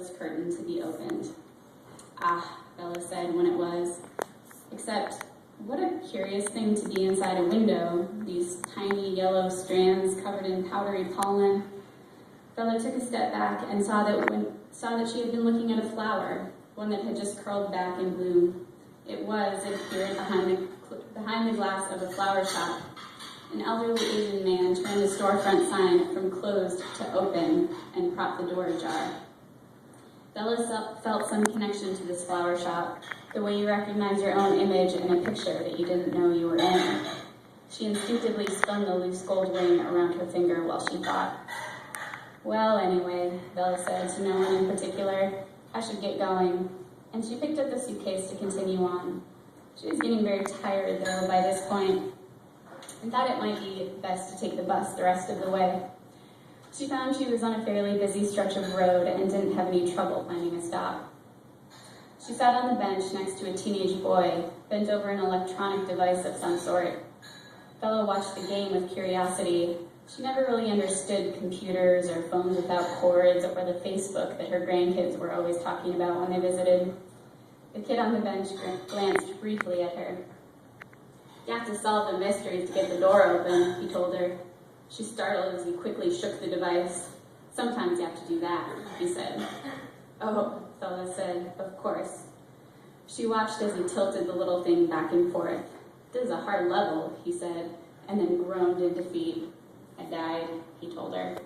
closed curtain to be opened. Ah, Bella said when it was. Except, what a curious thing to be inside a window, these tiny yellow strands covered in powdery pollen. Bella took a step back and saw that she had been looking at a flower, one that had just curled back in bloom. It appeared behind the glass of a flower shop. An elderly Asian man turned the storefront sign from closed to open and propped the door ajar. Bella felt some connection to this flower shop, the way you recognize your own image in a picture that you didn't know you were in. She instinctively spun the loose gold ring around her finger while she thought. Well, anyway, Bella said to no one in particular, I should get going. And she picked up the suitcase to continue on. She was getting very tired, though, by this point, and thought it might be best to take the bus the rest of the way. She found she was on a fairly busy stretch of road and didn't have any trouble finding a stop. She sat on the bench next to a teenage boy, bent over an electronic device of some sort. Bella watched the game with curiosity. She never really understood computers or phones without cords or the Facebook that her grandkids were always talking about when they visited. The kid on the bench glanced briefly at her. You have to solve the mysteries to get the door open, he told her. She startled as he quickly shook the device. Sometimes you have to do that, he said. Oh, Bella said, of course. She watched as he tilted the little thing back and forth. This is a hard level, he said, and then groaned in defeat. I died, he told her.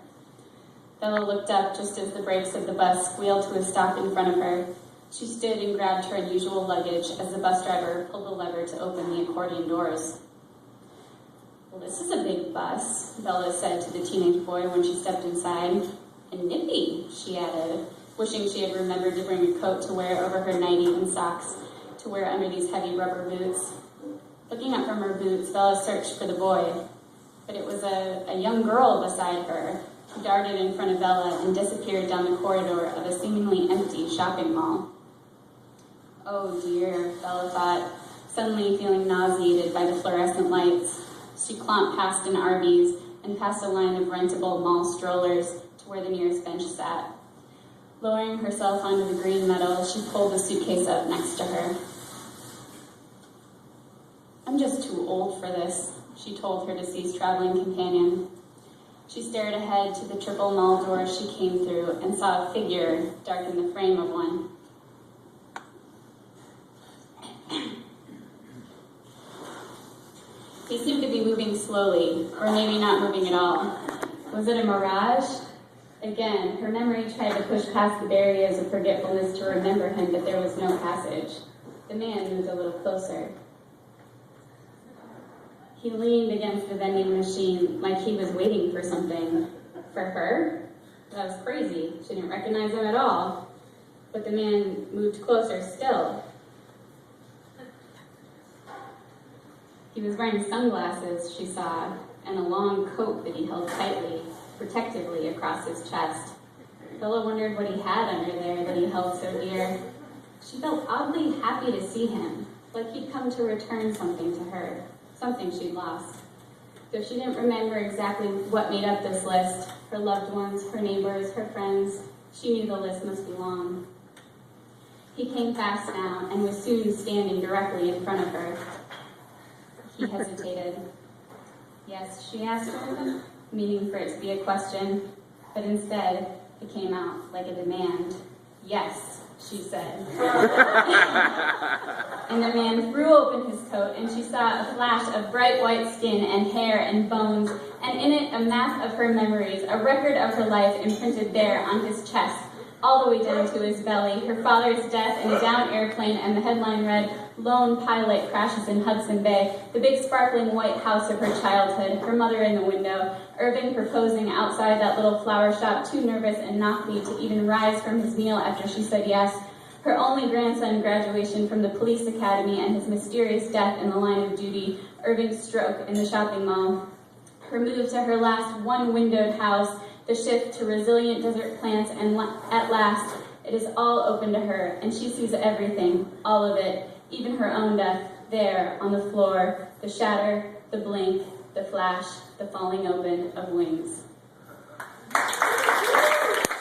Bella looked up just as the brakes of the bus squealed to a stop in front of her. She stood and grabbed her unusual luggage as the bus driver pulled the lever to open the accordion doors. Well, this is a big bus, Bella said to the teenage boy when she stepped inside. And nippy, she added, wishing she had remembered to bring a coat to wear over her nightie and socks to wear under these heavy rubber boots. Looking up from her boots, Bella searched for the boy, but it was a young girl beside her who darted in front of Bella and disappeared down the corridor of a seemingly empty shopping mall. Oh dear, Bella thought, suddenly feeling nauseated by the fluorescent lights. She clomped past an Arby's and past a line of rentable mall strollers to where the nearest bench sat. Lowering herself onto the green metal, she pulled the suitcase up next to her. I'm just too old for this, she told her deceased traveling companion. She stared ahead to the triple mall doors she came through and saw a figure darken the frame of one. He seemed to be moving slowly, or maybe not moving at all. Was it a mirage? Again, her memory tried to push past the barriers of forgetfulness to remember him, but there was no passage. The man moved a little closer. He leaned against the vending machine like he was waiting for something. For her? That was crazy. She didn't recognize him at all. But the man moved closer still. He was wearing sunglasses, she saw, and a long coat that he held tightly, protectively across his chest. Bella wondered what he had under there that he held so dear. She felt oddly happy to see him, like he'd come to return something to her, something she'd lost. Though she didn't remember exactly what made up this list, her loved ones, her neighbors, her friends, she knew the list must be long. He came fast now and was soon standing directly in front of her. He hesitated. Yes, she asked her, meaning for it to be a question, but instead it came out like a demand. Yes, she said. And the man threw open his coat, and she saw a flash of bright white skin and hair and bones, and in it a map of her memories, a record of her life imprinted there on his chest, all the way down to his belly, her father's death in a down airplane, and the headline read, Lone Pilot Crashes in Hudson Bay, the big sparkling white house of her childhood, her mother in the window, Irving proposing outside that little flower shop, too nervous and knocked-me to even rise from his meal after she said yes, her only grandson graduation from the police academy and his mysterious death in the line of duty, Irving's stroke in the shopping mall, her move to her last one-windowed house, the shift to resilient desert plants, and at last, it is all open to her, and she sees everything, all of it, even her own death, there on the floor, the shatter, the blink, the flash, the falling open of wings.